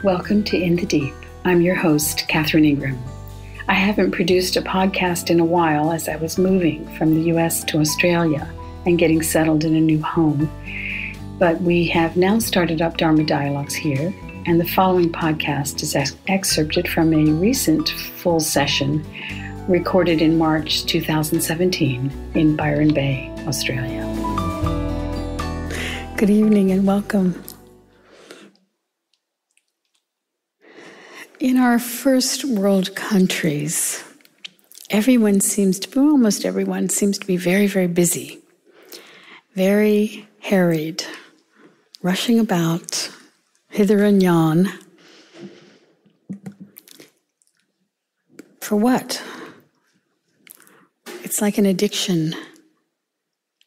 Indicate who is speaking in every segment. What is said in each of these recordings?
Speaker 1: Welcome to In the Deep. I'm your host, Catherine Ingram. I haven't produced a podcast in a while as I was moving from the U.S. to Australia and getting settled in a new home. But we have now started up Dharma Dialogues here, and the following podcast is excerpted from a recent full session recorded in March 2017 in Byron Bay, Australia. Good evening and welcome. In our first world countries, almost everyone seems to be very, very busy, very harried, rushing about, hither and yon. For what? It's like an addiction,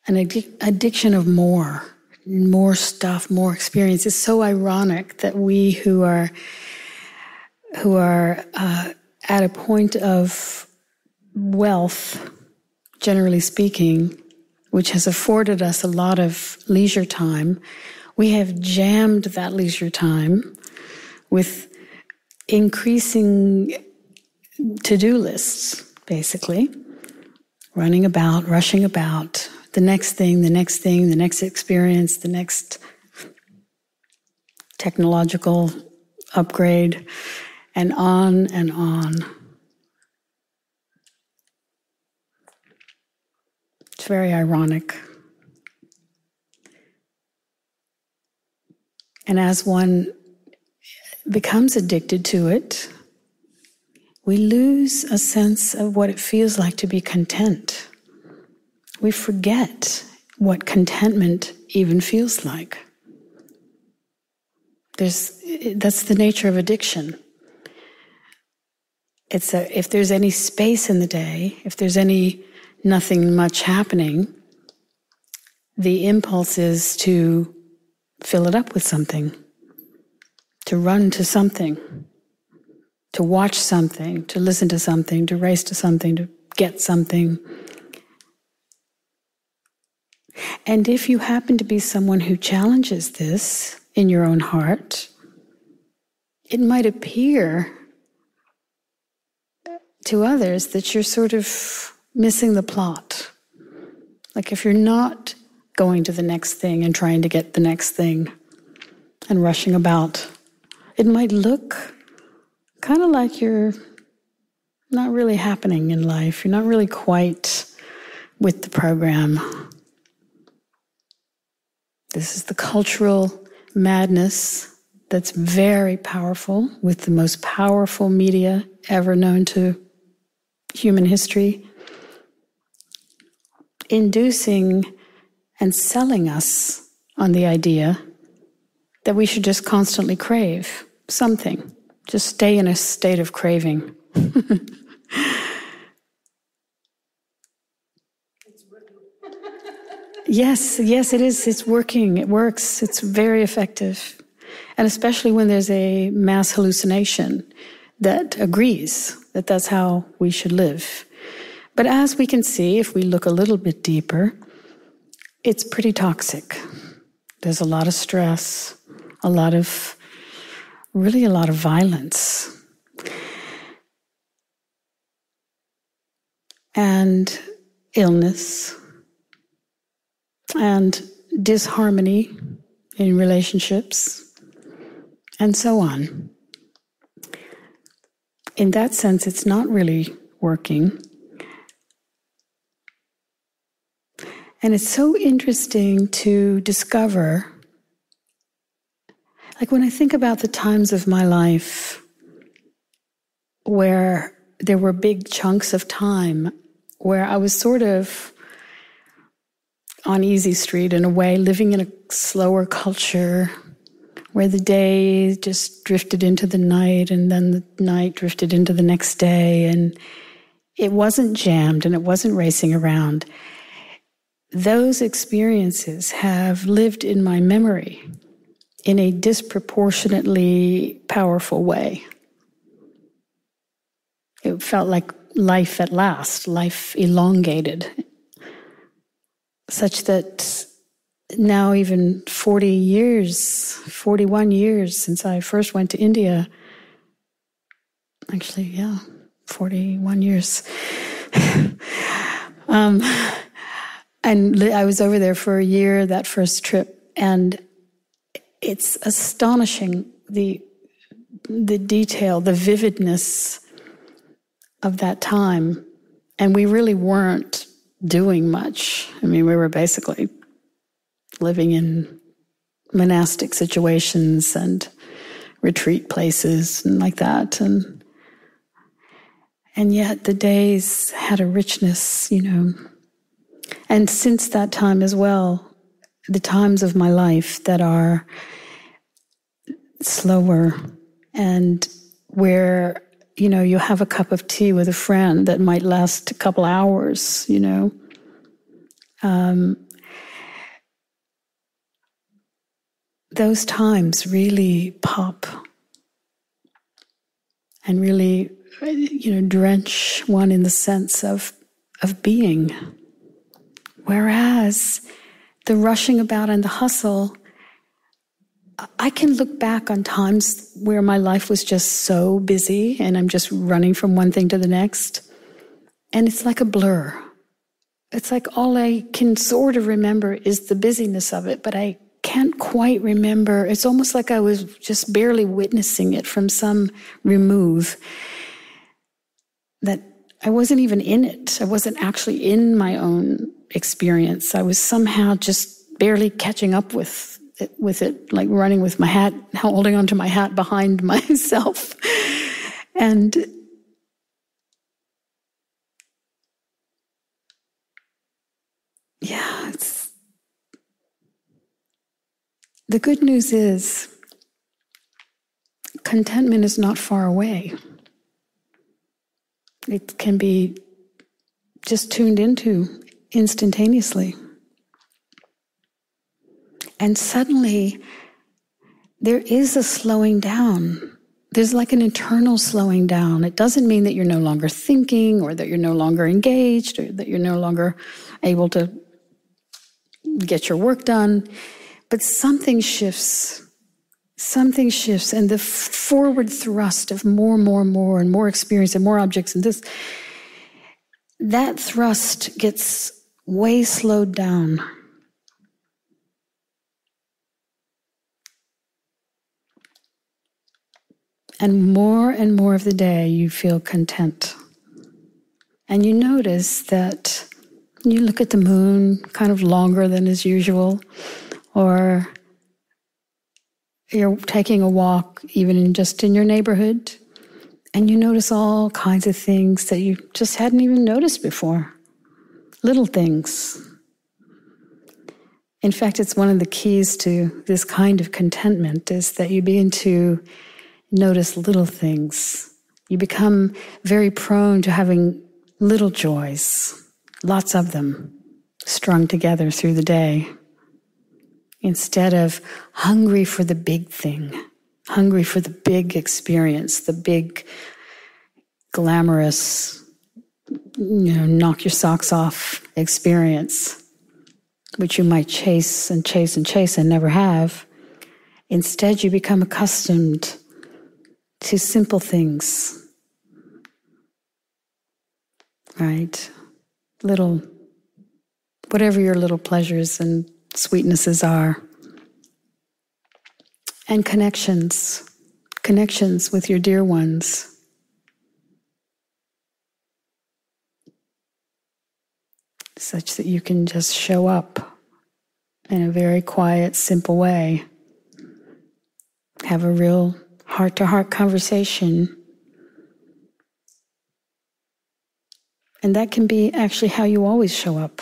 Speaker 1: addiction of more stuff, more experience. It's so ironic that we who are at a point of wealth, generally speaking, which has afforded us a lot of leisure time, we have jammed that leisure time with increasing to-do lists, basically, running about, rushing about, the next thing, the next experience, the next technological upgrade, and on and on. It's very ironic. And as one becomes addicted to it, we lose a sense of what it feels like to be content. We forget what contentment even feels like. That's the nature of addiction. If there's any space in the day, if there's nothing much happening, the impulse is to fill it up with something, to run to something, to watch something, to listen to something, to race to something, to get something. And if you happen to be someone who challenges this in your own heart, it might appear to others that you're sort of missing the plot. Like if you're not going to the next thing and trying to get the next thing and rushing about, it might look kind of like you're not really happening in life. You're not really quite with the program. This is the cultural madness that's very powerful, with the most powerful media ever known to human history, inducing and selling us on the idea that we should just constantly crave something, just stay in a state of craving. Yes, it is. It's working. It works. It's very effective. And especially when there's a mass hallucination that agrees that that's how we should live. But as we can see, if we look a little bit deeper, it's pretty toxic. There's a lot of stress, a lot of violence. And illness, and disharmony in relationships, and so on. In that sense, it's not really working. And it's so interesting to discover, like when I think about the times of my life where there were big chunks of time where I was sort of on easy street in a way, living in a slower culture, where the day just drifted into the night and then the night drifted into the next day, and it wasn't jammed and it wasn't racing around. Those experiences have lived in my memory in a disproportionately powerful way. It felt like life at last, life elongated, such that now even 41 years since I first went to India. Actually, 41 years. And I was over there for a year, that first trip, and it's astonishing, the detail, the vividness of that time. And we really weren't doing much. I mean, we were basically living in monastic situations and retreat places and like that. And yet the days had a richness, And since that time as well, the times of my life that are slower and where, you have a cup of tea with a friend that might last a couple hours, those times really pop and really, drench one in the sense of being. Whereas the rushing about and the hustle, I can look back on times where my life was just so busy and I'm just running from one thing to the next. And it's like a blur. It's like all I can sort of remember is the busyness of it, but I can't quite remember. It's almost like I was just barely witnessing it from some remove, that I wasn't even in it. I wasn't actually in my own experience. I was somehow just barely catching up with it, like running with my hat, holding onto my hat behind myself. And the good news is contentment is not far away. It can be just tuned into instantaneously. And suddenly, there is a slowing down. There's like an internal slowing down. It doesn't mean that you're no longer thinking or that you're no longer engaged or that you're no longer able to get your work done. But something shifts. Something shifts, and the forward thrust of more and more experience and more objects and this, that thrust gets way slowed down. And more of the day you feel content. And you notice that you look at the moon kind of longer than is usual, or you're taking a walk even just in your neighborhood, and you notice all kinds of things that you just hadn't even noticed before. Little things. In fact, it's one of the keys to this kind of contentment is that you begin to notice little things. You become very prone to having little joys, lots of them, strung together through the day. Instead of hungry for the big thing, hungry for the big experience, the big, glamorous, knock your socks off experience, which you might chase and never have. Instead, you become accustomed to simple things, right? Little, whatever your little pleasures and sweetnesses are. And connections with your dear ones. Such that you can just show up in a very quiet, simple way. Have a real heart-to-heart conversation. And that can be actually how you always show up.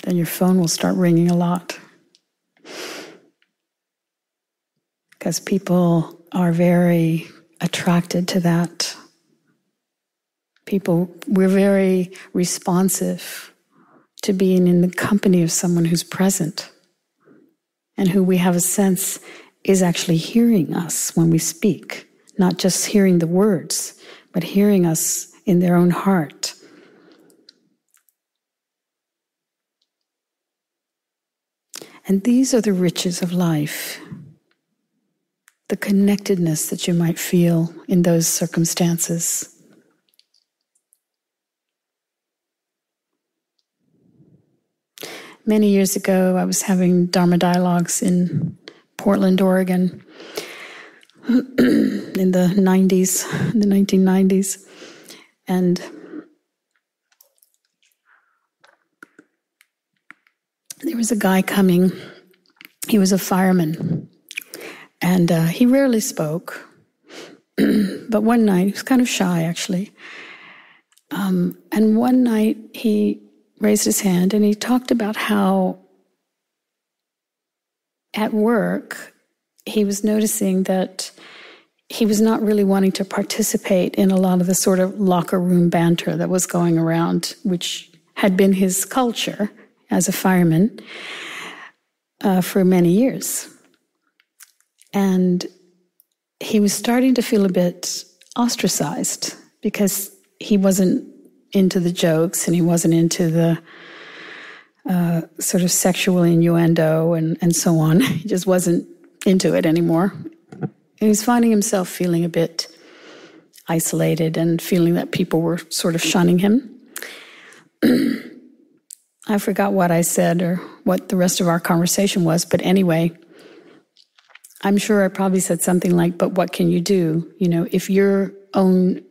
Speaker 1: Then your phone will start ringing a lot. Because people are very attracted to that. We're very responsive to being in the company of someone who's present and who we have a sense is actually hearing us when we speak, not just hearing the words, but hearing us in their own heart. And these are the riches of life, the connectedness that you might feel in those circumstances. Many years ago, I was having Dharma dialogues in Portland, Oregon, in the 1990s. And there was a guy coming. He was a fireman. And he rarely spoke. But one night, he was kind of shy, actually. And one night, he raised his hand and he talked about how at work he was noticing that he was not really wanting to participate in a lot of the sort of locker room banter that was going around, which had been his culture as a fireman for many years. And he was starting to feel a bit ostracized because he wasn't into the jokes and he wasn't into the sort of sexual innuendo and so on. He just wasn't into it anymore. He was finding himself feeling a bit isolated and feeling that people were sort of shunning him. I forgot what I said or what the rest of our conversation was, but anyway, I'm sure I probably said something like, but what can you do? You know, if your own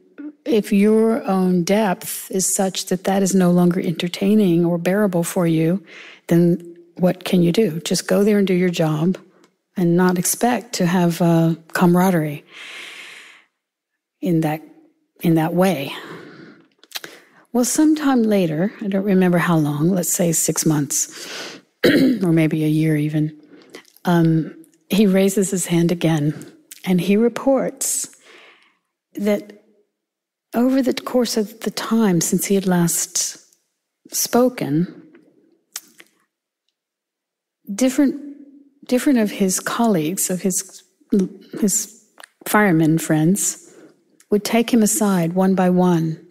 Speaker 1: depth is such that that is no longer entertaining or bearable for you, then what can you do? Just go there and do your job and not expect to have camaraderie in that way. Well, sometime later, I don't remember how long, let's say 6 months, or maybe a year even, he raises his hand again, and he reports that over the course of the time since he had last spoken, different of his colleagues, of his firemen friends, would take him aside one by one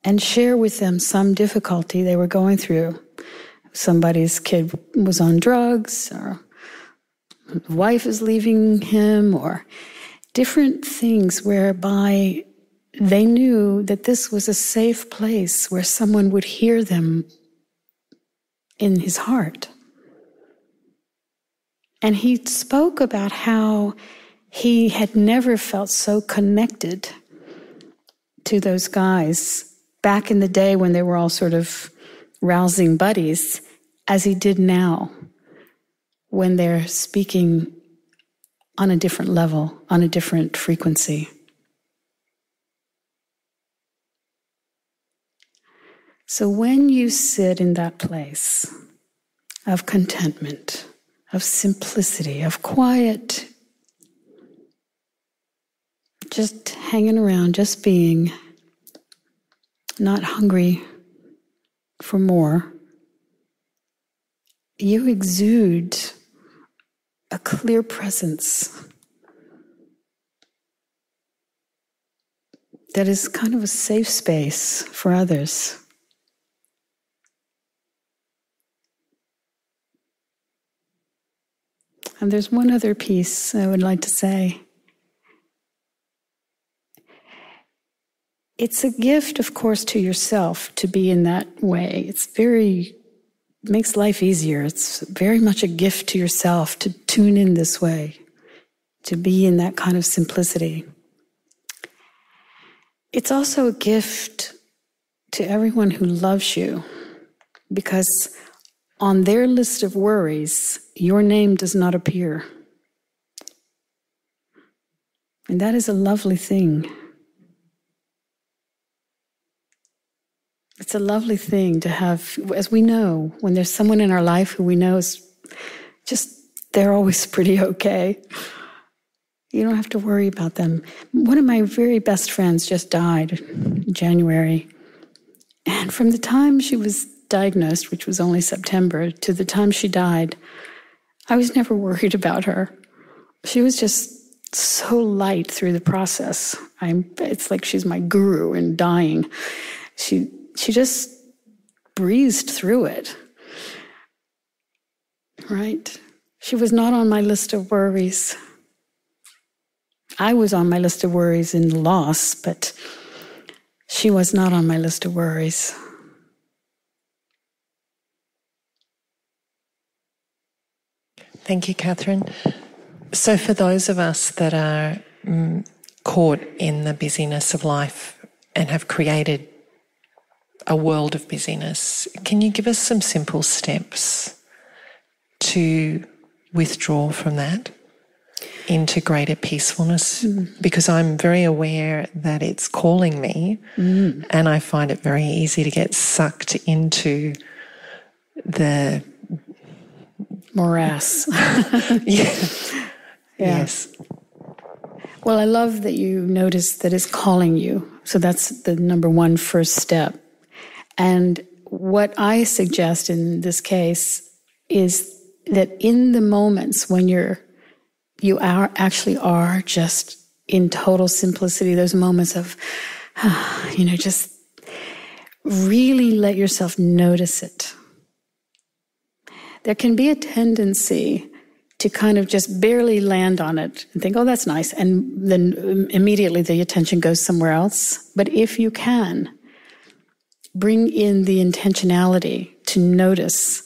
Speaker 1: and share with them some difficulty they were going through. Somebody's kid was on drugs, or his wife is leaving him, or different things whereby they knew that this was a safe place where someone would hear them in his heart. And he spoke about how he had never felt so connected to those guys back in the day when they were all sort of rousing buddies as he did now when they're speaking on a different level, on a different frequency. So when you sit in that place of contentment, of simplicity, of quiet, just hanging around, just being, not hungry for more, you exude a clear presence that is kind of a safe space for others. And there's one other piece I would like to say. It's a gift, of course, to yourself to be in that way. It makes life easier. It's very much a gift to yourself to tune in this way, to be in that kind of simplicity. It's also a gift to everyone who loves you, because on their list of worries, your name does not appear. And that is a lovely thing. It's a lovely thing to have, as we know, when there's someone in our life who we know is just, they're always pretty okay. You don't have to worry about them. One of my very best friends just died in January. And from the time she was diagnosed, which was only September, to the time she died, I was never worried about her. She was just so light through the process. It's like she's my guru in dying. She just breezed through it. Right? She was not on my list of worries. I was on my list of worries in loss, but she was not on my list of worries.
Speaker 2: Thank you, Catherine. So for those of us that are caught in the busyness of life and have created a world of busyness, can you give us some simple steps to withdraw from that into greater peacefulness? Because I'm very aware that it's calling me, and I find it very easy to get sucked into the
Speaker 1: morass.
Speaker 2: Yeah. Yes.
Speaker 1: Well, I love that you notice that it's calling you. So that's the number one first step. And what I suggest in this case is that in the moments when you are just in total simplicity, those moments of, just really let yourself notice it. There can be a tendency to kind of just barely land on it and think, oh, that's nice. And then immediately the attention goes somewhere else. But if you can, bring in the intentionality to notice,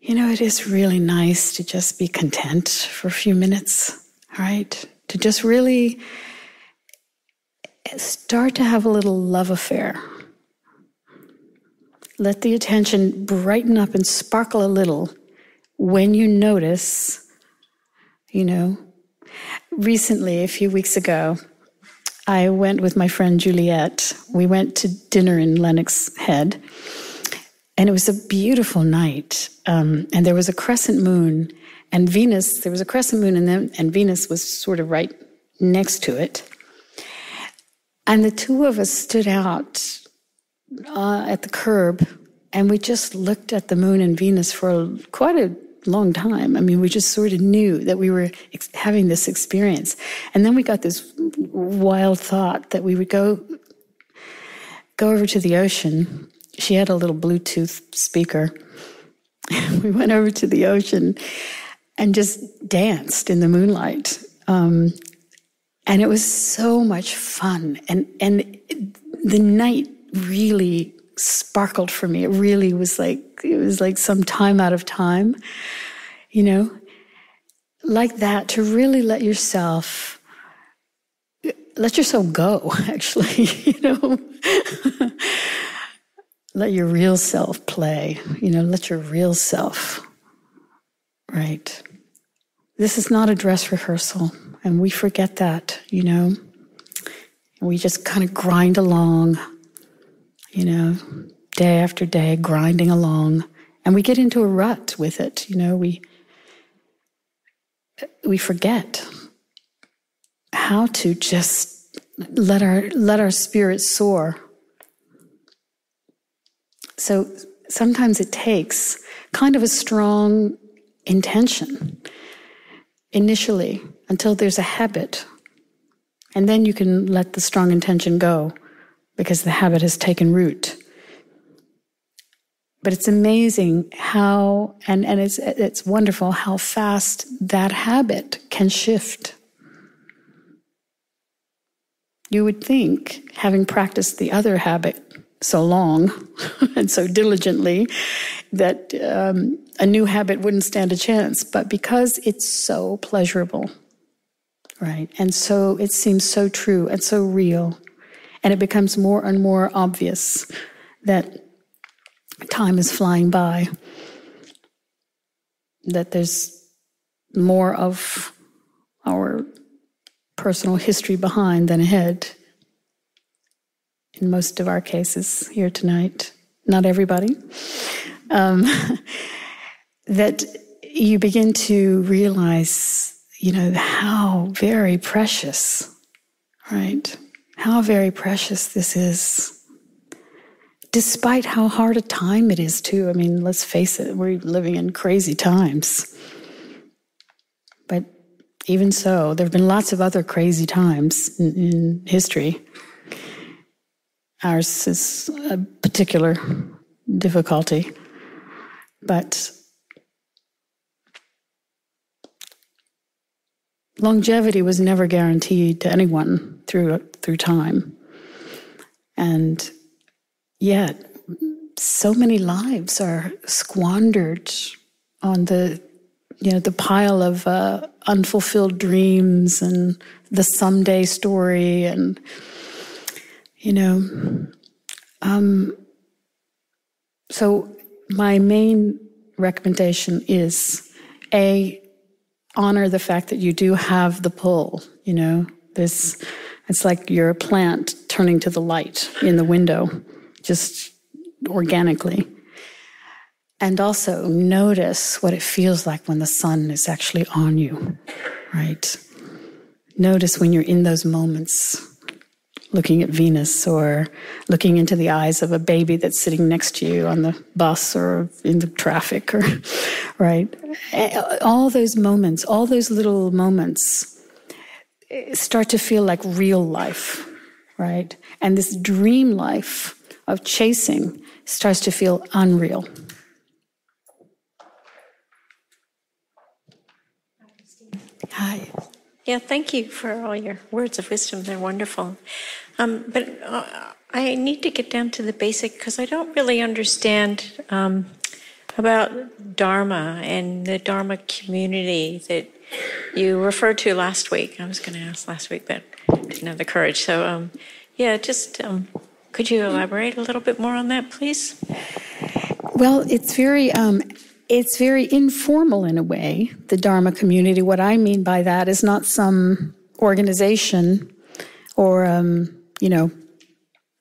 Speaker 1: it is really nice to just be content for a few minutes, right? To just really start to have a little love affair. Let the attention brighten up and sparkle a little when you notice, Recently, a few weeks ago, I went with my friend Juliet. We went to dinner in Lennox Head, and it was a beautiful night. And there was a crescent moon, and Venus, there was a crescent moon, and Venus was sort of right next to it. And the two of us stood out at the curb, and we just looked at the moon and Venus for quite a long time. I mean, we just sort of knew that we were having this experience. And then we got this wild thought that we would go over to the ocean. She had a little Bluetooth speaker. We went over to the ocean and just danced in the moonlight. And it was so much fun. And the night really sparkled for me. It really was like some time out of time, like that, to really let yourself go, actually, let your real self play, let your real self, right? This is not a dress rehearsal, and we forget that, and we just kind of grind along, day after day, grinding along. And we get into a rut with it, we forget how to just let our spirit soar. So sometimes it takes kind of a strong intention initially until there's a habit. And then you can let the strong intention go because the habit has taken root. But it's amazing how, and it's wonderful how fast that habit can shift. You would think, having practiced the other habit so long and so diligently, that a new habit wouldn't stand a chance. But because it's so pleasurable, right, and so it seems so true and so real, and it becomes more and more obvious that time is flying by, that there's more of our personal history behind than ahead. In most of our cases here tonight, not everybody, that you begin to realize, how very precious, right? How very precious this is. Despite how hard a time it is, too. I mean, let's face it, we're living in crazy times. But even so, there have been lots of other crazy times in history. Ours is a particular difficulty, but longevity was never guaranteed to anyone through time. And yet, so many lives are squandered on the pile of unfulfilled dreams and the someday story, and so my main recommendation is honor the fact that you do have the pull. It's like you're a plant turning to the light in the window, just organically. And also notice what it feels like when the sun is actually on you, right? Notice when you're in those moments, looking at Venus or looking into the eyes of a baby that's sitting next to you on the bus or in the traffic, or right? All those moments, all those little moments start to feel like real life, right? And this dream life of chasing starts to feel unreal. Hi.
Speaker 3: Yeah, thank you for all your words of wisdom. They're wonderful. But I need to get down to the basic, because I don't really understand about Dharma and the Dharma community that you referred to last week. I was going to ask last week, but didn't have the courage. So, could you elaborate a little bit more on that, please?
Speaker 1: Well, it's very informal in a way, the Dharma community. What I mean by that is not some organization or,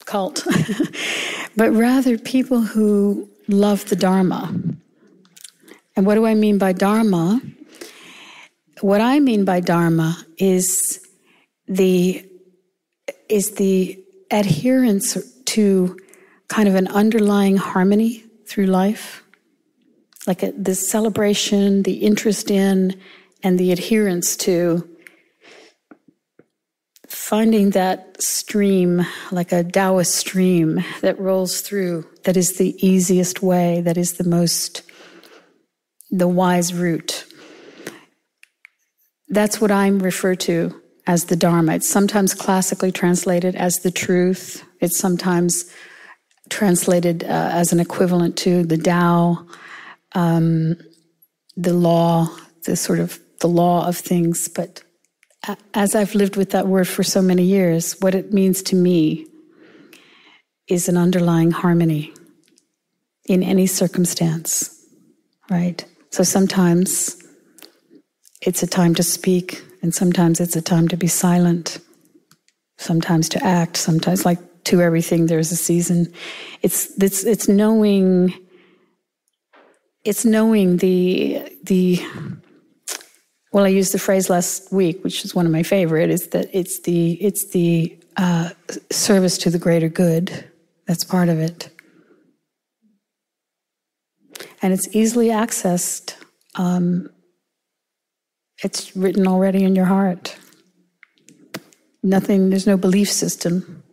Speaker 1: cult, but rather people who love the Dharma. And what do I mean by Dharma? What I mean by Dharma is the adherence to kind of an underlying harmony through life. Like the celebration, the interest in, and the adherence to finding that stream, like a Taoist stream that rolls through, that is the easiest way, that is the wise route. That's what I'm referred to as the Dharma. It's sometimes classically translated as the truth. It's sometimes translated as an equivalent to the Tao. The law, the law of things. But as I've lived with that word for so many years, what it means to me is an underlying harmony in any circumstance, right? So sometimes it's a time to speak, and sometimes it's a time to be silent, sometimes to act, sometimes, like to everything, there's a season. It's knowing. It's knowing well, I used the phrase last week, which is one of my favorite, is that it's the service to the greater good. That's part of it. And it's easily accessed. It's written already in your heart. There's no belief system.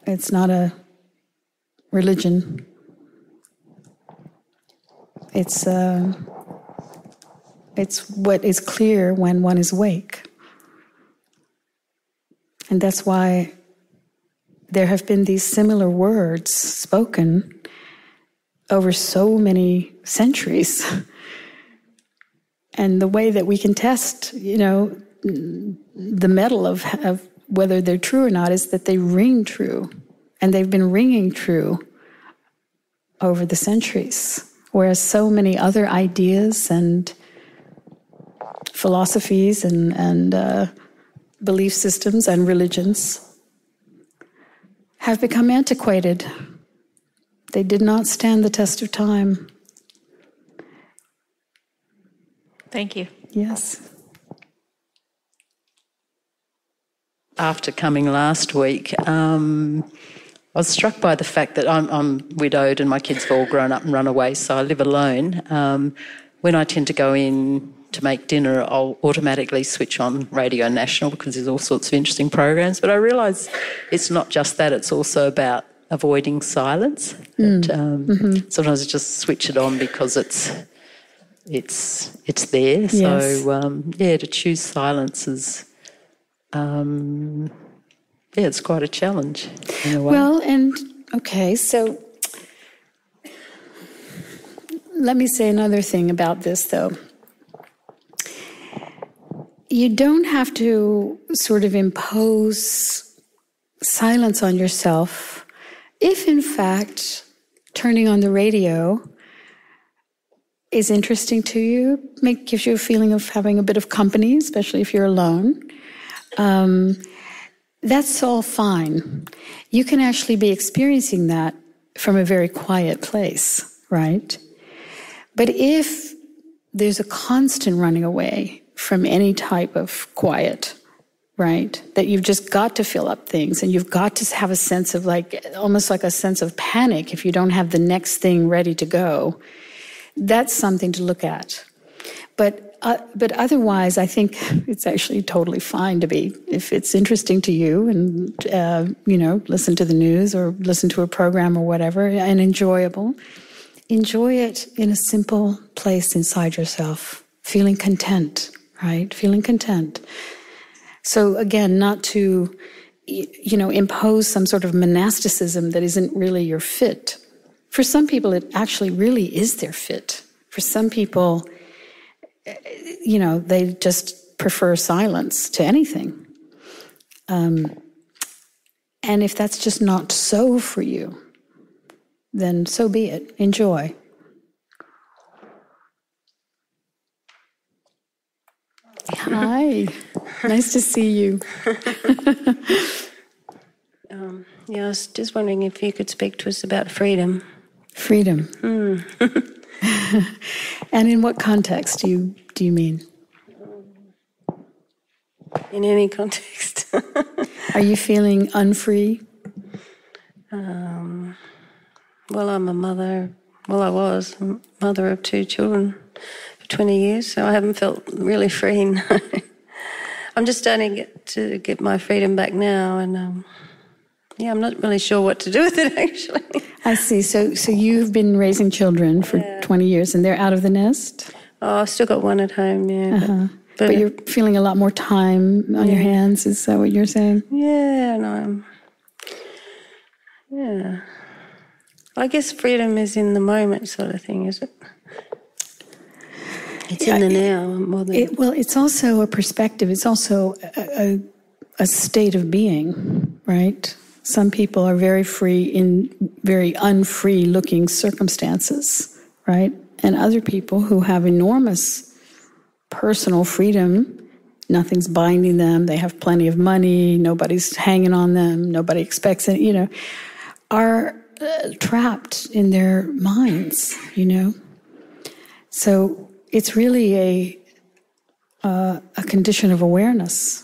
Speaker 1: It's not a religion. It's what is clear when one is awake. And that's why there have been these similar words spoken over so many centuries. And the way that we can test, the mettle of whether they're true or not is that they ring true. And they've been ringing true over the centuries. Whereas so many other ideas and philosophies and belief systems and religions have become antiquated. They did not stand the test of time.
Speaker 3: Thank you.
Speaker 1: Yes.
Speaker 4: After coming last week, I was struck by the fact that I'm widowed and my kids have all grown up and run away, so I live alone. When I tend to go in to make dinner, I'll automatically switch on Radio National because there's all sorts of interesting programs. But I realise it's not just that, it's also about avoiding silence. Sometimes I just switch it on because it's there.
Speaker 1: Yes.
Speaker 4: So, to choose silence is, it's quite a challenge in a way.
Speaker 1: Well, okay, so let me say another thing about this, though. You don't have to sort of impose silence on yourself if, in fact, turning on the radio is interesting to you, gives you a feeling of having a bit of company, especially if you're alone. That's all fine. You can actually be experiencing that from a very quiet place, right? But if there's a constant running away from any type of quiet, right, that you've just got to fill up things and you've got to have a sense of almost like a sense of panic if you don't have the next thing ready to go, that's something to look at. But otherwise, I think it's actually totally fine to be, if it's interesting to you and, listen to the news or listen to a program or whatever, and enjoyable, enjoy it in a simple place inside yourself, feeling content, right? Feeling content. So again, not to, impose some sort of monasticism that isn't really your fit. For some people, it actually really is their fit. For some people, they just prefer silence to anything. And if that's just not so for you, then so be it. Enjoy. Hi. Nice to see you.
Speaker 5: I was just wondering if you could speak to us about freedom.
Speaker 1: Freedom. And in what context do you mean?
Speaker 5: In any context.
Speaker 1: Are you feeling unfree?
Speaker 5: Well, I'm a mother. Well, I was a mother of 2 children for 20 years, so I haven't felt really free. No. I'm just starting to get my freedom back now, and I'm not really sure what to do with it, actually.
Speaker 1: I see. So you've been raising children for 20 years, and they're out of the nest?
Speaker 5: Oh, I've still got one at home, yeah.
Speaker 1: But you're feeling a lot more time on your hands, is that what you're saying?
Speaker 5: Yeah, no. Yeah. I guess freedom is in the moment sort of thing, is it? It's in the now more than...
Speaker 1: it's also a perspective. It's also a state of being, right? Some people are very free in very unfree looking circumstances, right? And other people who have enormous personal freedom, nothing's binding them, they have plenty of money, nobody's hanging on them, nobody expects it, are trapped in their minds, So it's really a condition of awareness.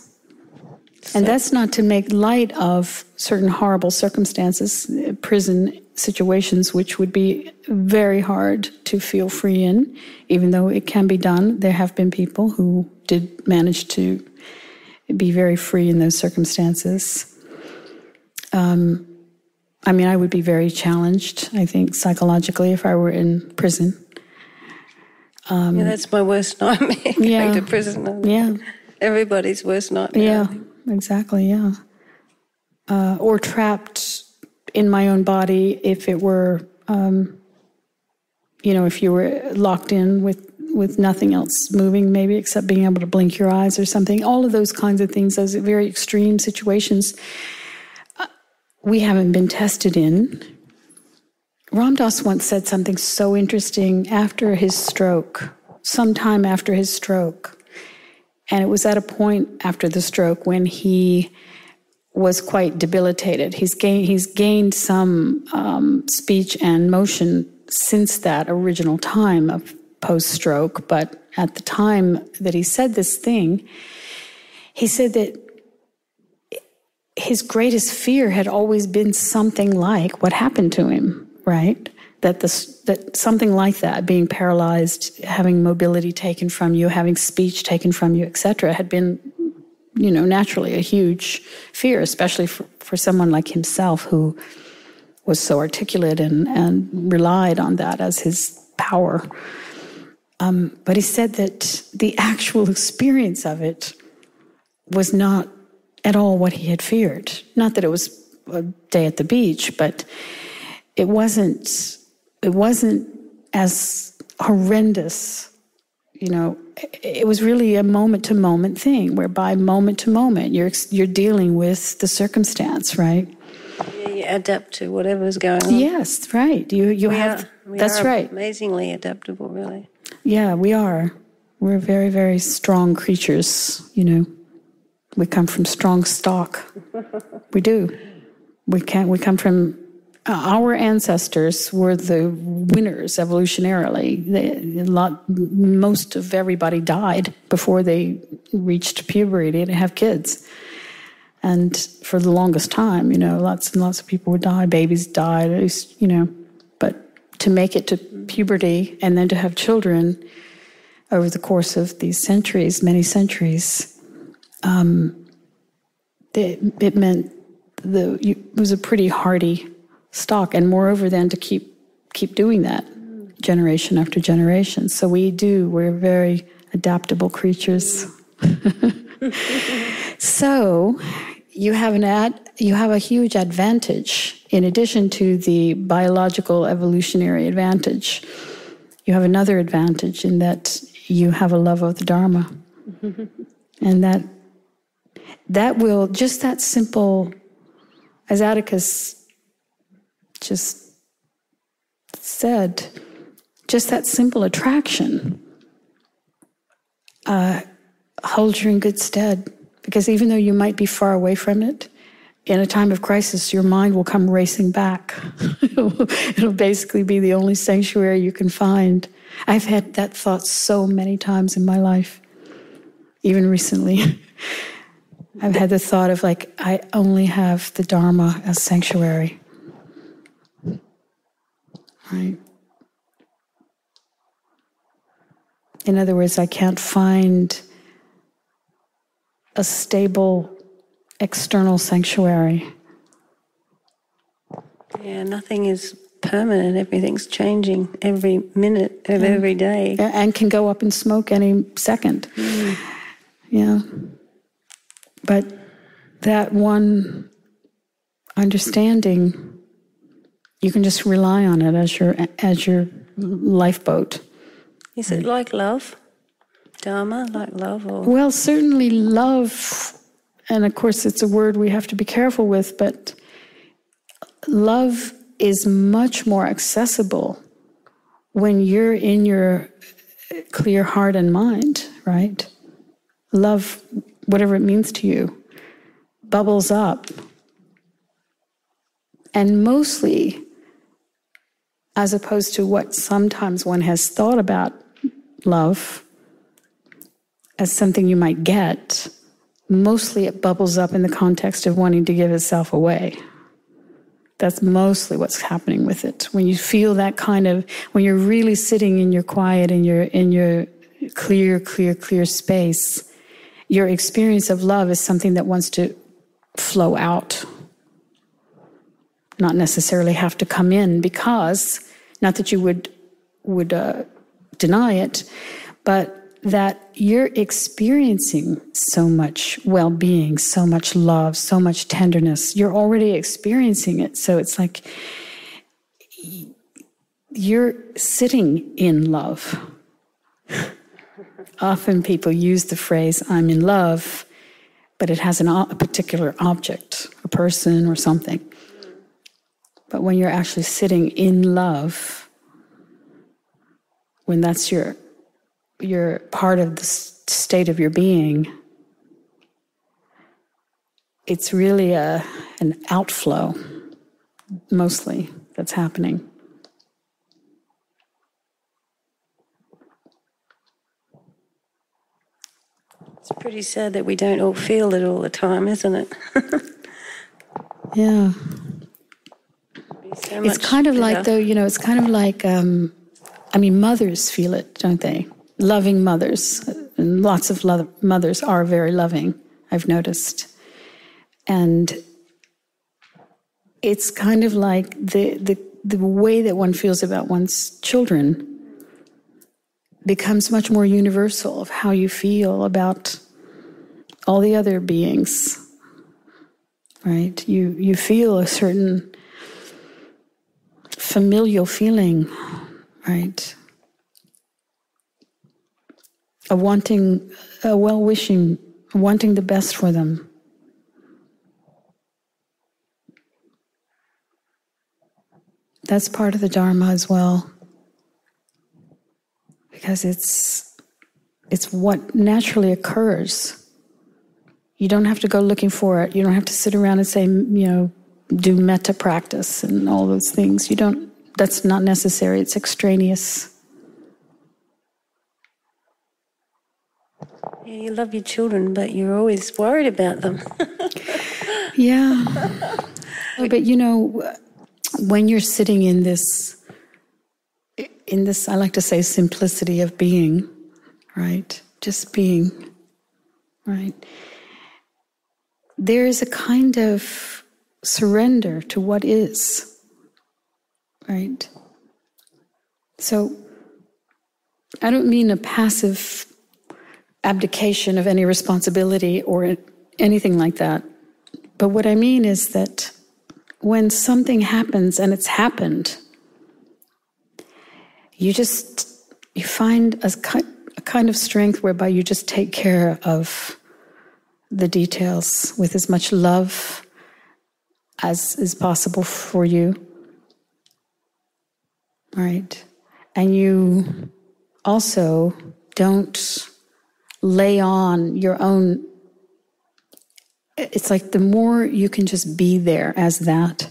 Speaker 1: And that's not to make light of certain horrible circumstances, prison situations, which would be very hard to feel free in, even though it can be done. There have been people who did manage to be very free in those circumstances. I would be very challenged, I think, psychologically if I were in prison.
Speaker 5: That's my worst nightmare, going to prison.
Speaker 1: Yeah.
Speaker 5: Everybody's worst nightmare.
Speaker 1: Yeah, exactly, yeah. Or trapped in my own body if it were, if you were locked in with nothing else moving, maybe except being able to blink your eyes or something. All of those kinds of things, those very extreme situations, we haven't been tested in. Ram Dass once said something so interesting after his stroke, sometime after his stroke. And it was at a point after the stroke when he was quite debilitated. He's gained some speech and motion since that original time of post-stroke, but at the time that he said this thing, he said that his greatest fear had always been something like what happened to him, right? that something like that, being paralyzed, having mobility taken from you, having speech taken from you, etc., had been, naturally a huge fear, especially for someone like himself who was so articulate and relied on that as his power. But he said that the actual experience of it was not at all what he had feared. Not that it was a day at the beach, but it wasn't as horrendous. It was really a moment-to-moment thing, whereby moment-to-moment you're dealing with the circumstance, right?
Speaker 5: Yeah, you adapt to whatever's going on.
Speaker 1: Yes, right. That's right.
Speaker 5: Amazingly adaptable, really.
Speaker 1: Yeah, we are. We're very, very strong creatures, We come from strong stock. We do. We come from... our ancestors were the winners evolutionarily. Most of everybody died before they reached puberty. They didn't have kids. And for the longest time, lots and lots of people would die. Babies died, at least, But to make it to puberty and then to have children over the course of these centuries, many centuries, it meant it was a pretty hardy stock, and moreover then to keep doing that generation after generation. So we're very adaptable creatures. So you have a huge advantage in addition to the biological evolutionary advantage. You have another advantage in that you have a love of the Dharma. And that will, just that simple, as Atticus just said, just that simple attraction holds you in good stead. Because even though you might be far away from it, in a time of crisis, your mind will come racing back. It'll basically be the only sanctuary you can find. I've had that thought so many times in my life, even recently. I've had the thought of I only have the Dharma as sanctuary. Right? In other words, I can't find a stable external sanctuary.
Speaker 5: Yeah, nothing is permanent. Everything's changing every minute of every day.
Speaker 1: And can go up in smoke any second. Yeah. But that one understanding, you can just rely on it as your lifeboat.
Speaker 5: Is it like love? Dharma, like love? Or?
Speaker 1: Well, certainly love, and of course it's a word we have to be careful with, but love is much more accessible when you're in your clear heart and mind, right? Love, whatever it means to you, bubbles up. And mostly, as opposed to what sometimes one has thought about love as something you might get, mostly it bubbles up in the context of wanting to give itself away. That's mostly what's happening with it. When you feel that kind of, when you're really sitting in your quiet, in your clear space, your experience of love is something that wants to flow out, not necessarily have to come in, because, not that you would deny it, but that you're experiencing so much well-being, so much love, so much tenderness. You're already experiencing it. So it's like you're sitting in love. Often people use the phrase, I'm in love, but it has a particular object, a person or something. But when you're actually sitting in love, when that's your part of the state of your being, it's really an outflow, mostly, that's happening.
Speaker 5: It's pretty sad that we don't all feel it all the time, isn't it?
Speaker 1: Yeah.
Speaker 5: It'd be
Speaker 1: It's kind of like, though, it's kind of like, mothers feel it, don't they? Loving mothers. And lots of mothers are very loving, I've noticed. And it's kind of like the way that one feels about one's children becomes much more universal of how you feel about all the other beings, right? You feel a certain familial feeling, right? A wanting, a well-wishing, wanting the best for them. That's part of the Dharma as well, because it's what naturally occurs. You don't have to go looking for it. You don't have to sit around and say, do metta practice and all those things. That's not necessary. It's extraneous.
Speaker 5: Yeah, you love your children, but you're always worried about them.
Speaker 1: Yeah. But when you're sitting in this, I like to say, simplicity of being, right? Just being, right? There is a kind of surrender to what is, right? So I don't mean a passive abdication of any responsibility or anything like that. But what I mean is that when something happens and it's happened, you find a kind of strength whereby you just take care of the details with as much love as is possible for you, right? And you also don't lay on your own. It's like the more you can just be there as that,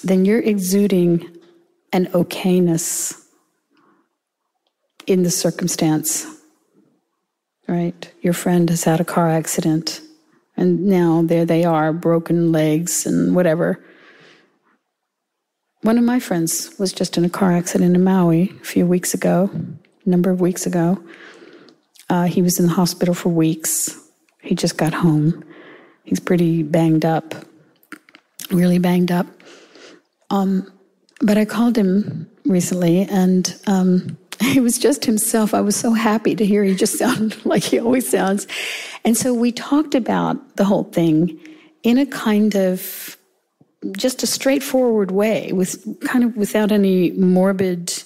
Speaker 1: then you're exuding an okayness in the circumstance, right? Your friend has had a car accident, and now there they are, broken legs and whatever. One of my friends was just in a car accident in Maui a number of weeks ago. He was in the hospital for weeks. He just got home. He's pretty banged up, really banged up. But I called him recently, and he was just himself. I was so happy to hear he just sounded like he always sounds. And so we talked about the whole thing in a kind of just a straightforward way, without any morbid,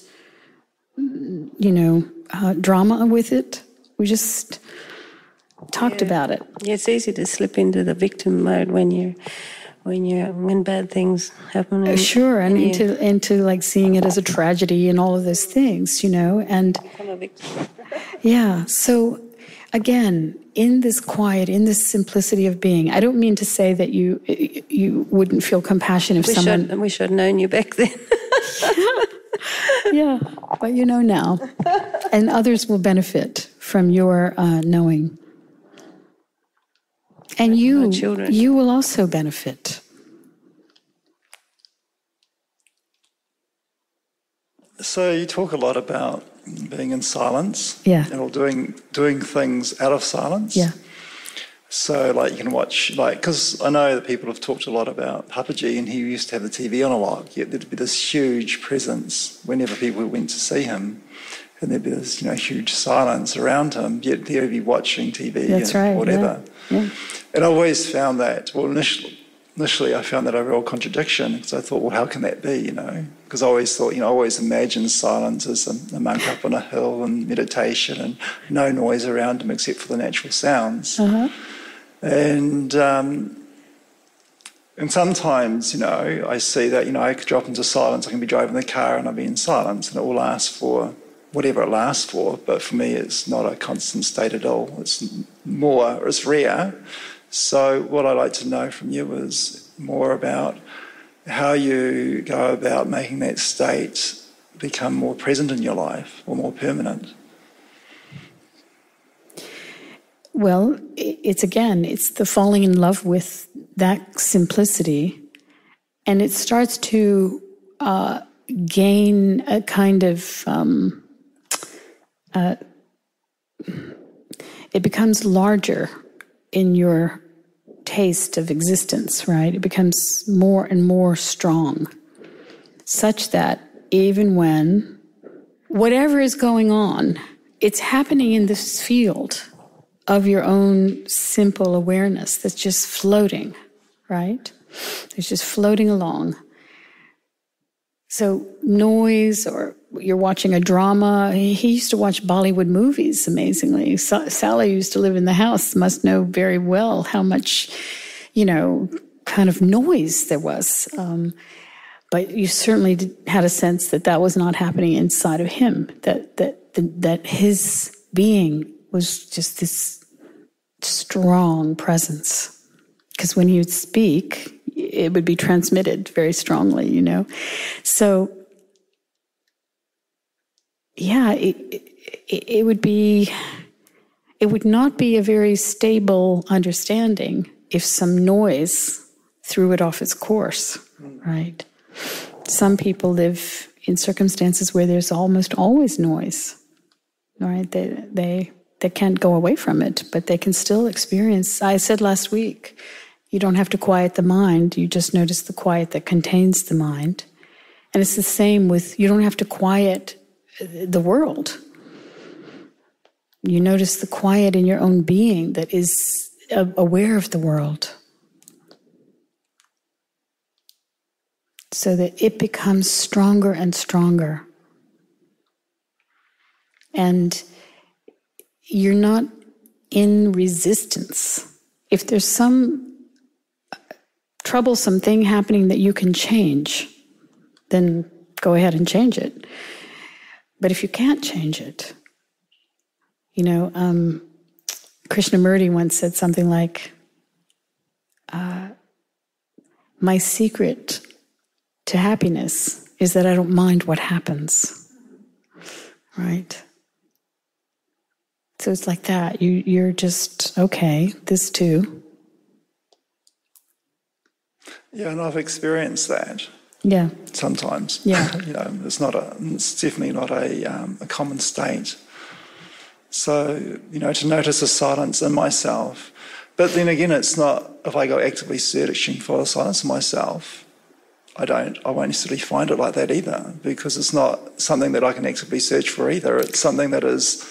Speaker 1: drama with it. We just talked about it.
Speaker 5: Yeah, it's easy to slip into the victim mode when bad things happen.
Speaker 1: Sure, and into like seeing it as a tragedy and all of those things, and
Speaker 5: I'm a victim.
Speaker 1: yeah. So again, in this quiet, in this simplicity of being, I don't mean to say that you wouldn't feel compassion if someone.
Speaker 5: We should have known you back then.
Speaker 1: Yeah, but you know now, and others will benefit from your knowing. And you will also benefit.
Speaker 6: So you talk a lot about being in silence,
Speaker 1: yeah,
Speaker 6: or doing things out of silence.
Speaker 1: Yeah.
Speaker 6: So you can watch, because I know that people have talked a lot about Papaji, and he used to have the TV on a lot. Yet there'd be this huge presence whenever people went to see him. And there'd be this, huge silence around him, yet they'd be watching TV.
Speaker 1: That's right,
Speaker 6: whatever.
Speaker 1: Yeah.
Speaker 6: And I always found that, initially I found that a real contradiction, because I thought, well, how can that be, Because I always thought, I always imagined silence as a monk up on a hill and meditation and no noise around him except for the natural sounds.
Speaker 1: Uh-huh.
Speaker 6: And sometimes, I see that, I could drop into silence. I can be driving the car and I'll be in silence, and it will last for whatever it lasts for, but for me it's not a constant state at all. It's rare. So what I'd like to know from you is more about how you go about making that state become more present in your life or more permanent.
Speaker 1: Well, it's the falling in love with that simplicity And it starts to gain a kind of, it becomes larger in your taste of existence, right? It becomes more and more strong, such that even when whatever is going on, it's happening in this field of your own simple awareness that's just floating, right? It's just floating along. So noise, or you're watching a drama. He used to watch Bollywood movies, amazingly. Sally used to live in the house, must know very well how much, kind of noise there was. But you certainly had a sense that that was not happening inside of him, that his being was just this strong presence. Because when he would speak, it would be transmitted very strongly, So, yeah, it would not be a very stable understanding if some noise threw it off its course, right? Some people live in circumstances where there's almost always noise, right? They can't go away from it, but they can still experience. I said last week, you don't have to quiet the mind. You just notice the quiet that contains the mind. And it's the same with, you don't have to quiet the world. You notice the quiet in your own being that is aware of the world, so that it becomes stronger and stronger. And you're not in resistance. If there's some troublesome thing happening that you can change, then go ahead and change it. But if you can't change it, Krishnamurti once said something like, my secret to happiness is that I don't mind what happens, right? So it's like that. You're just, okay, this too.
Speaker 6: Yeah, and I've experienced that.
Speaker 1: Yeah.
Speaker 6: Sometimes.
Speaker 1: Yeah.
Speaker 6: It's definitely not a common state. So, to notice the silence in myself. But then again, it's not, if I go actively searching for the silence in myself, I won't necessarily find it like that either, because it's not something that I can actively search for either. It's something that is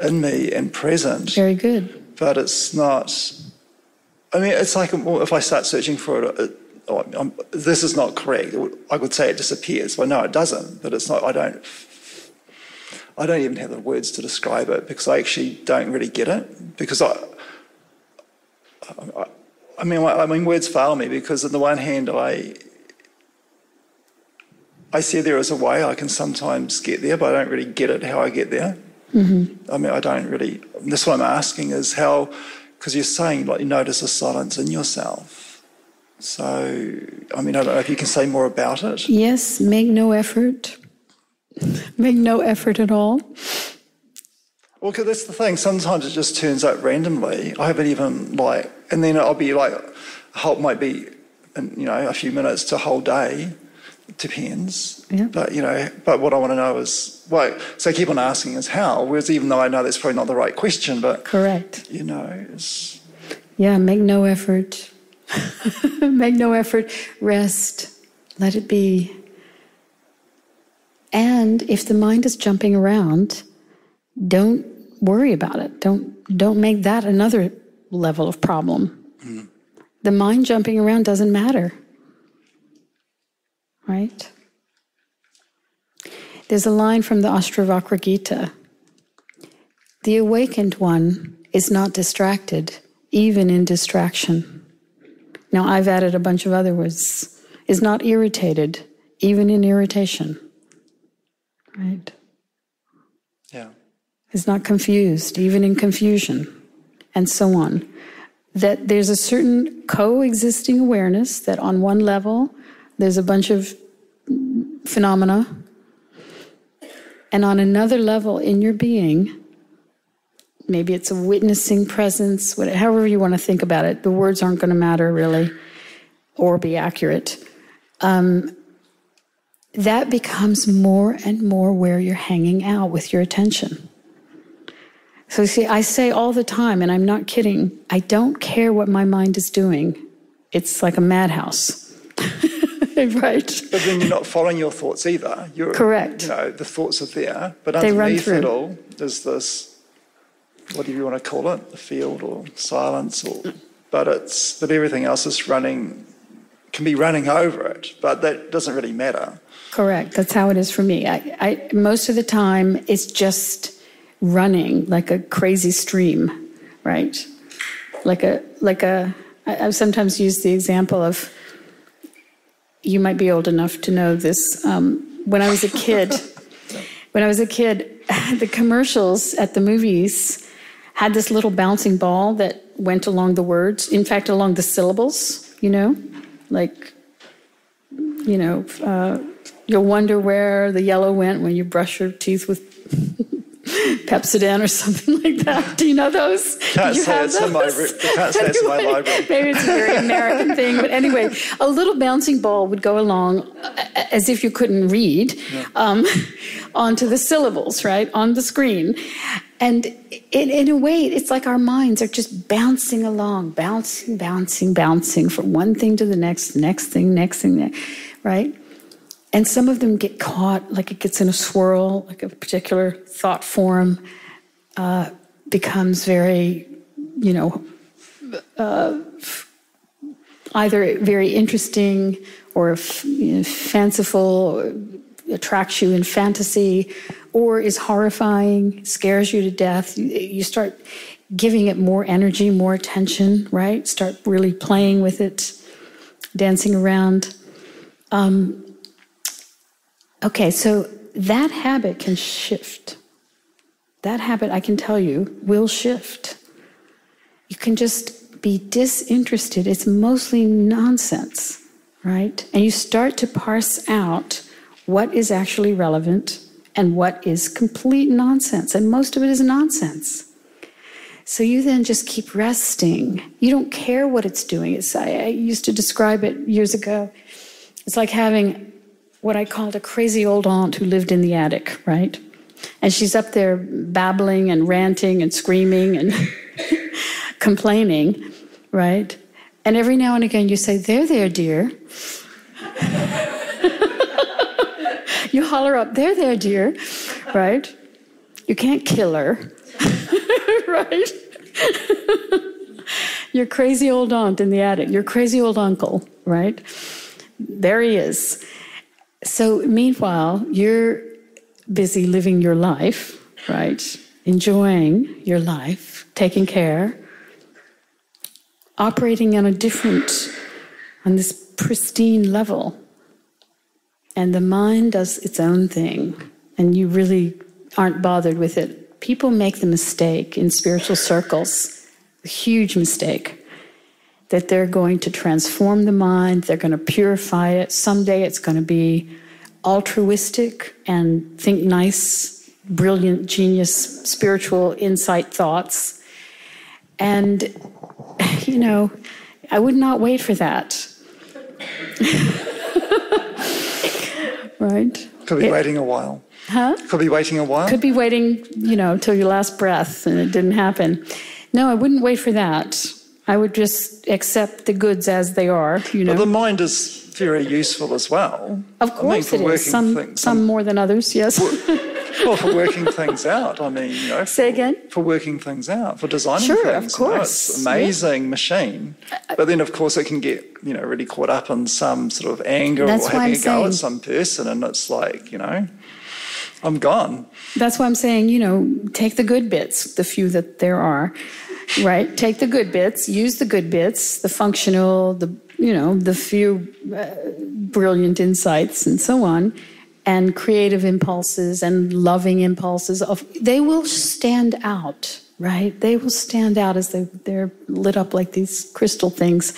Speaker 6: in me and present.
Speaker 1: Very good.
Speaker 6: But it's not, it's like, if I start searching for it, this is not correct. I would say it disappears. Well, no, it doesn't. But it's not, I don't even have the words to describe it, because I actually don't really get it. Because words fail me, because on the one hand, I see there is a way I can sometimes get there, but I don't really get it how I get there. Mm-hmm. I don't really. That's what I'm asking is how, because you're saying you notice the silence in yourself. So, I don't know if you can say more about it.
Speaker 1: Yes, make no effort. Make no effort at all.
Speaker 6: Well, because that's the thing. Sometimes it just turns up randomly. I haven't even and then I'll be might be, a few minutes to a whole day. It depends. Yeah. But, but what I want to know is, so I keep on asking is how, whereas even though I know that's probably not the right question, but.
Speaker 1: Correct.
Speaker 6: It's.
Speaker 1: Yeah, make no effort. Make no effort. Rest. Let it be. And if the mind is jumping around, don't worry about it. Don't make that another level of problem. Mm. The mind jumping around doesn't matter. Right? There's a line from the Ashravakra Gita. The awakened one is not distracted, even in distraction. Now, I've added a bunch of other words. Is not irritated, even in irritation. Right?
Speaker 6: Yeah.
Speaker 1: Is not confused, even in confusion, and so on. That there's a certain coexisting awareness that on one level, there's a bunch of phenomena, and on another level in your being, maybe it's a witnessing presence, however you want to think about it. The words aren't going to matter really, or be accurate. that becomes more and more where you're hanging out with your attention. So see, I say all the time, and I'm not kidding, I don't care what my mind is doing. It's like a madhouse. Right?
Speaker 6: But then you're not following your thoughts either.
Speaker 1: Correct.
Speaker 6: The thoughts are there, but
Speaker 1: They run
Speaker 6: underneath
Speaker 1: through.
Speaker 6: it all is this, whatever you want to call it, the field or silence, but everything else is can be running over it, but that doesn't really matter.
Speaker 1: Correct. That's how it is for me. I most of the time it's just running like a crazy stream, right? I've sometimes used the example of, you might be old enough to know this. When I was a kid, the commercials at the movies had this little bouncing ball that went along the words, in fact, along the syllables, you'll wonder where the yellow went when you brush your teeth with Pepsodent or something like that. Do you know those?
Speaker 6: Can't say it's in my library.
Speaker 1: Maybe it's a very American thing. But anyway, a little bouncing ball would go along as if you couldn't read onto the syllables, right, on the screen. And in a way, it's like our minds are just bouncing along, bouncing from one thing to the next thing, right? And some of them get caught, like it gets in a swirl, like a particular thought form becomes very, either very interesting or fanciful, or attracts you in fantasy, or is horrifying, scares you to death. You start giving it more energy, more attention, right? Start really playing with it, dancing around. Okay, so that habit can shift. That habit, I can tell you, will shift. You can just be disinterested. It's mostly nonsense, right? And you start to parse out what is actually relevant and what is complete nonsense. And most of it is nonsense. So you then just keep resting. You don't care what it's doing. I used to describe it years ago. It's like having what I called a crazy old aunt who lived in the attic, right? And she's up there babbling and ranting and screaming and complaining, right? And every now and again you say, there, dear. You holler up, there, dear, right? You can't kill her, right? Your crazy old aunt in the attic, your crazy old uncle, right? There he is. So meanwhile, you're busy living your life, right? Enjoying your life, taking care, operating on this pristine level. And the mind does its own thing, and you really aren't bothered with it. People make the mistake in spiritual circles, a huge mistake, that they're going to transform the mind, they're going to purify it. Someday it's going to be altruistic and think nice, brilliant, genius, spiritual insight thoughts. And, I would not wait for that. Right?
Speaker 6: Could be waiting a while.
Speaker 1: Huh?
Speaker 6: Could be waiting a while.
Speaker 1: Could be waiting, till your last breath, and it didn't happen. No, I wouldn't wait for that. I would just accept the goods as they are,
Speaker 6: But the mind is very useful as well.
Speaker 1: Of course it is. Some more than others, yes.
Speaker 6: Well, for working things out,
Speaker 1: Say again?
Speaker 6: For working things out, for designing
Speaker 1: sure,
Speaker 6: things.
Speaker 1: Of course.
Speaker 6: It's an amazing machine. But then, of course, it can get, really caught up in some sort of anger or having a go at some person, and it's like, I'm gone.
Speaker 1: That's why I'm saying, take the good bits, the few that there are, right? Take the good bits, use the good bits, the functional, the few brilliant insights and so on, and creative impulses and loving impulses. They will stand out, right? They will stand out as they're lit up like these crystal things.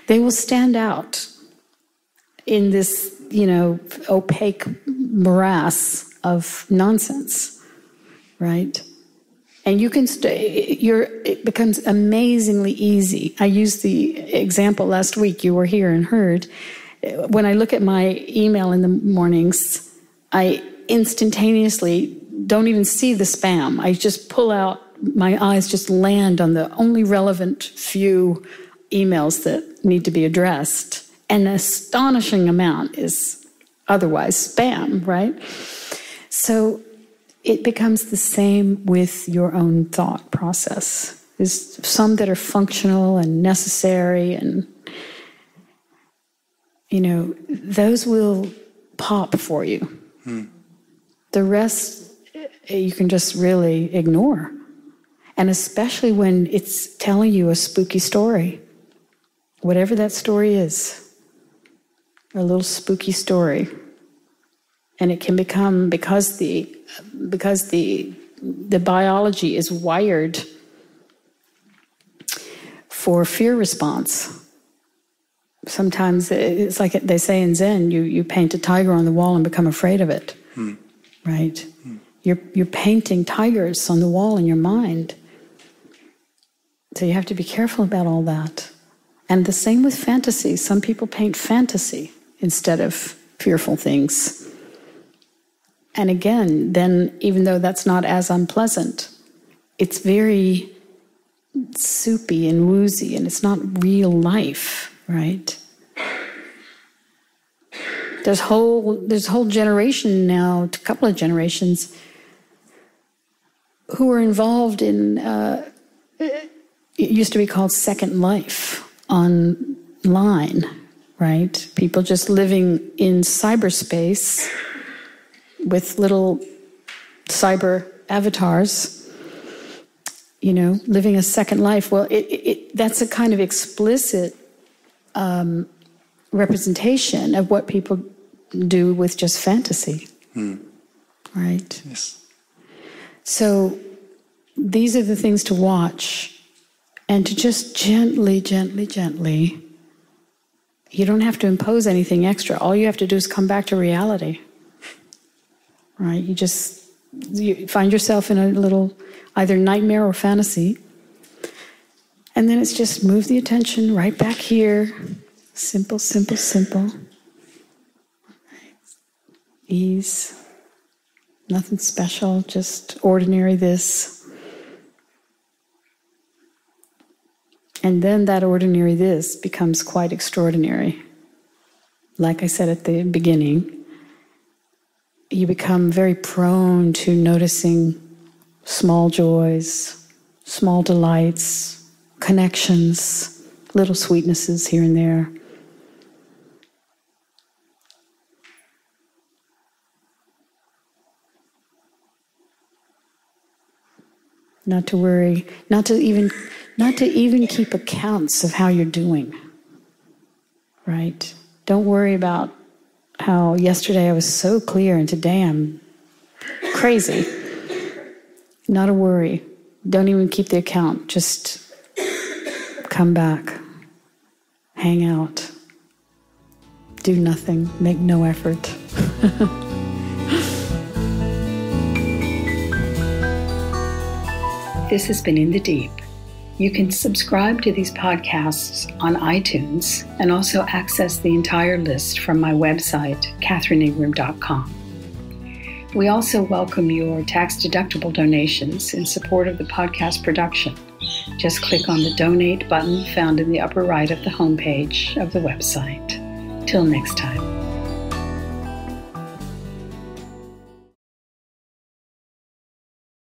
Speaker 1: They will stand out in this, opaque morass of nonsense, right? And you can it becomes amazingly easy. I used the example last week, you were here and heard, when I look at my email in the mornings, I instantaneously don't even see the spam. I just pull out, my eyes just land on the only relevant few emails that need to be addressed. An astonishing amount is otherwise spam, right? So it becomes the same with your own thought process. There's some that are functional and necessary, and those will pop for you. The rest you can just really ignore. And especially when it's telling you a spooky story, whatever that story is, a little spooky story. And it can become, because the biology is wired for fear response. Sometimes it's like they say in Zen, you paint a tiger on the wall and become afraid of it, right? You're painting tigers on the wall in your mind. So you have to be careful about all that. And the same with fantasy. Some people paint fantasy instead of fearful things. And again, then even though that's not as unpleasant, it's very soupy and woozy, and it's not real life, right? There's a whole generation now, a couple of generations, who are involved in, it used to be called Second Life online, right? People just living in cyberspace with little cyber avatars, living a second life. Well, that's a kind of explicit representation of what people do with just fantasy, right?
Speaker 6: Yes.
Speaker 1: So these are the things to watch, and to just gently, you don't have to impose anything extra. All you have to do is come back to reality, right? You find yourself in a little either nightmare or fantasy, and then it's just move the attention right back here. Simple. Ease. Nothing special, just ordinary this. And then that ordinary this becomes quite extraordinary. Like I said at the beginning, you become very prone to noticing small joys, small delights, connections, little sweetnesses here and there. Not to worry, not to even keep accounts of how you're doing, right? Don't worry about how yesterday I was so clear and today I'm crazy. Not a worry. Don't even keep the account. Just come back, hang out, do nothing, make no effort. This has been In the Deep. You can subscribe to these podcasts on iTunes and also access the entire list from my website, katherineingram.com. We also welcome your tax-deductible donations in support of the podcast production. Just click on the Donate button found in the upper right of the homepage of the website. Till next time.